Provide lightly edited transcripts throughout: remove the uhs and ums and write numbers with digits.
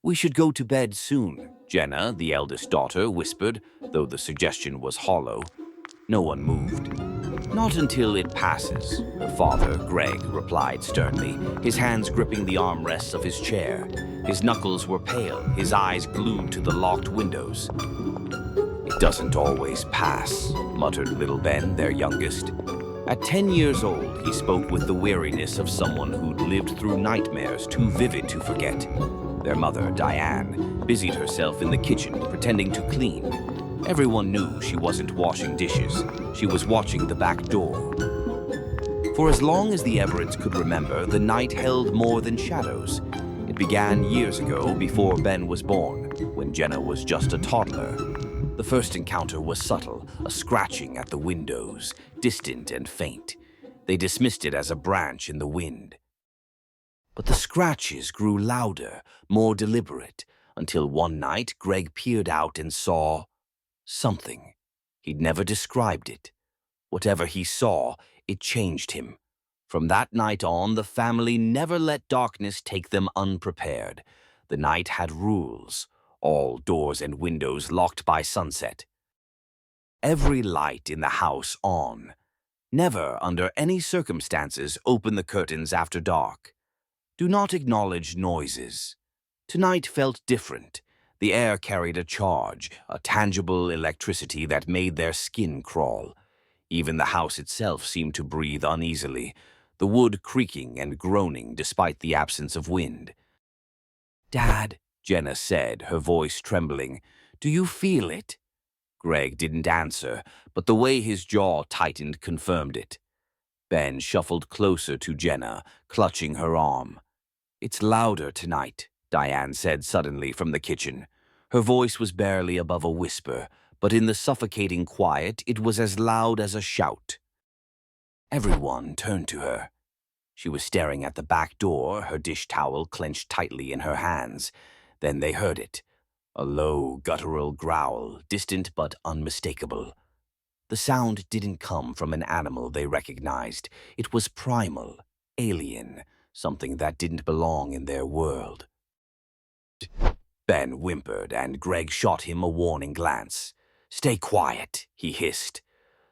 "We should go to bed soon," Jenna, the eldest daughter, whispered, though the suggestion was hollow. No one moved. "Not until it passes," the father, Greg, replied sternly, his hands gripping the armrests of his chair. His knuckles were pale, his eyes glued to the locked windows. "It doesn't always pass," muttered little Ben, their youngest. At 10 years old, he spoke with the weariness of someone who'd lived through nightmares too vivid to forget. Their mother, Diane, busied herself in the kitchen, pretending to clean. Everyone knew she wasn't washing dishes. She was watching the back door. For as long as the Everetts could remember, the night held more than shadows. It began years ago, before Ben was born, when Jenna was just a toddler. The first encounter was subtle, a scratching at the windows, distant and faint. They dismissed it as a branch in the wind. But the scratches grew louder, more deliberate, until one night Greg peered out and saw something. He'd never described it. Whatever he saw, it changed him. From that night on, the family never let darkness take them unprepared. The night had rules, all doors and windows locked by sunset. Every light in the house on. Never, under any circumstances, open the curtains after dark. Do not acknowledge noises. Tonight felt different. The air carried a charge, a tangible electricity that made their skin crawl. Even the house itself seemed to breathe uneasily, the wood creaking and groaning despite the absence of wind. "Dad," Jenna said, her voice trembling, "do you feel it?" Greg didn't answer, but the way his jaw tightened confirmed it. Ben shuffled closer to Jenna, clutching her arm. "It's louder tonight," Diane said suddenly from the kitchen. Her voice was barely above a whisper, but in the suffocating quiet it was as loud as a shout. Everyone turned to her. She was staring at the back door, her dish towel clenched tightly in her hands. Then they heard it. A low, guttural growl, distant but unmistakable. The sound didn't come from an animal they recognized. It was primal, alien, something that didn't belong in their world. Ben whimpered, and Greg shot him a warning glance. "Stay quiet," he hissed.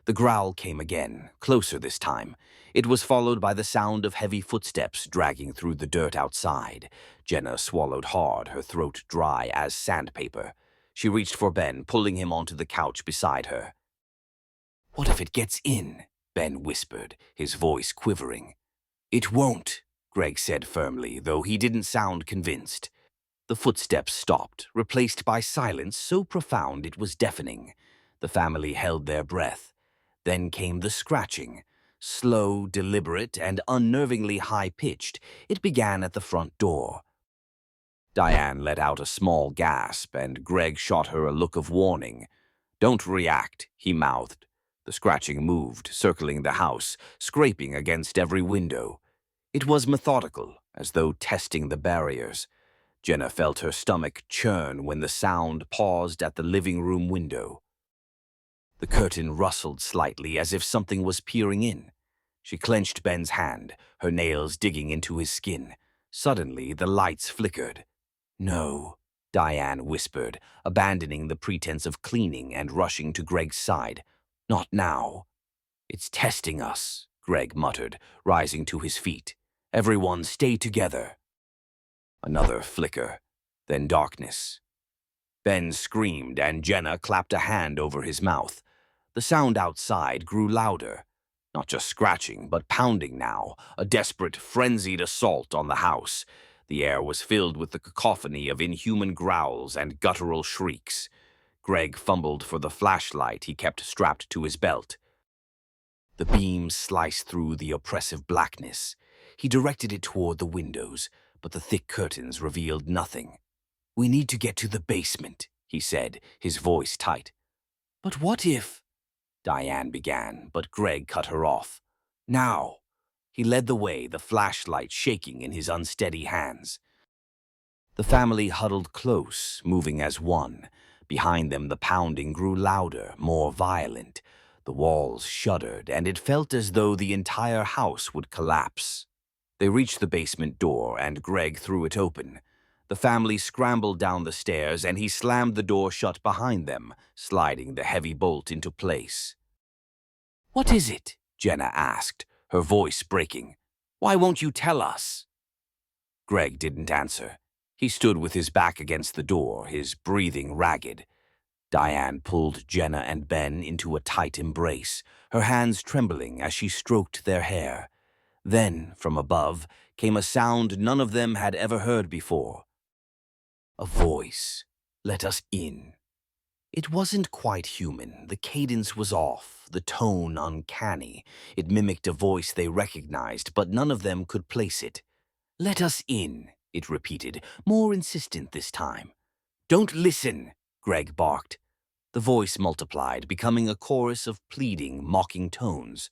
The growl came again, closer this time. It was followed by the sound of heavy footsteps dragging through the dirt outside. Jenna swallowed hard, her throat dry as sandpaper. She reached for Ben, pulling him onto the couch beside her. "What if it gets in?" Ben whispered, his voice quivering. "It won't," Greg said firmly, though he didn't sound convinced. The footsteps stopped, replaced by silence so profound it was deafening. The family held their breath. Then came the scratching. Slow, deliberate, and unnervingly high-pitched, it began at the front door. Diane let out a small gasp, and Greg shot her a look of warning. "Don't react," he mouthed. The scratching moved, circling the house, scraping against every window. It was methodical, as though testing the barriers. Jenna felt her stomach churn when the sound paused at the living room window. The curtain rustled slightly as if something was peering in. She clenched Ben's hand, her nails digging into his skin. Suddenly, the lights flickered. "No," Diane whispered, abandoning the pretense of cleaning and rushing to Greg's side. "Not now." "It's testing us," Greg muttered, rising to his feet. "Everyone stay together." Another flicker, then darkness. Ben screamed, and Jenna clapped a hand over his mouth. The sound outside grew louder. Not just scratching, but pounding now, a desperate, frenzied assault on the house. The air was filled with the cacophony of inhuman growls and guttural shrieks. Greg fumbled for the flashlight he kept strapped to his belt. The beam sliced through the oppressive blackness. He directed it toward the windows, but the thick curtains revealed nothing. "We need to get to the basement," he said, his voice tight. "But what if—" Diane began, but Greg cut her off. "Now!" He led the way, the flashlight shaking in his unsteady hands. The family huddled close, moving as one. Behind them the pounding grew louder, more violent. The walls shuddered, and it felt as though the entire house would collapse. They reached the basement door, and Greg threw it open. The family scrambled down the stairs, and he slammed the door shut behind them, sliding the heavy bolt into place. "What is it?" Jenna asked, her voice breaking. "Why won't you tell us?" Greg didn't answer. He stood with his back against the door, his breathing ragged. Diane pulled Jenna and Ben into a tight embrace, her hands trembling as she stroked their hair. Then, from above, came a sound none of them had ever heard before. A voice. "Let us in." It wasn't quite human. The cadence was off, the tone uncanny. It mimicked a voice they recognized, but none of them could place it. "Let us in," it repeated, more insistent this time. "Don't listen," Greg barked. The voice multiplied, becoming a chorus of pleading, mocking tones.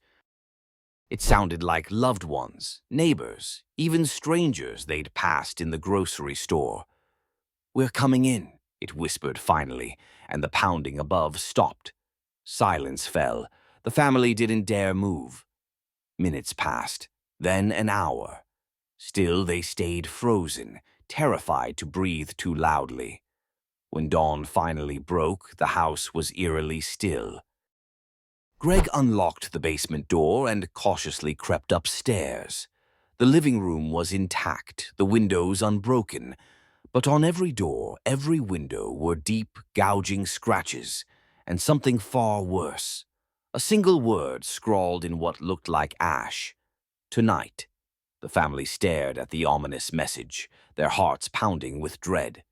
It sounded like loved ones, neighbors, even strangers they'd passed in the grocery store. "We're coming in," it whispered finally, and the pounding above stopped. Silence fell. The family didn't dare move. Minutes passed, then an hour. Still they stayed frozen, terrified to breathe too loudly. When dawn finally broke, the house was eerily still. Greg unlocked the basement door and cautiously crept upstairs. The living room was intact, the windows unbroken, but on every door, every window were deep, gouging scratches, and something far worse. A single word scrawled in what looked like ash. "Tonight." The family stared at the ominous message, their hearts pounding with dread.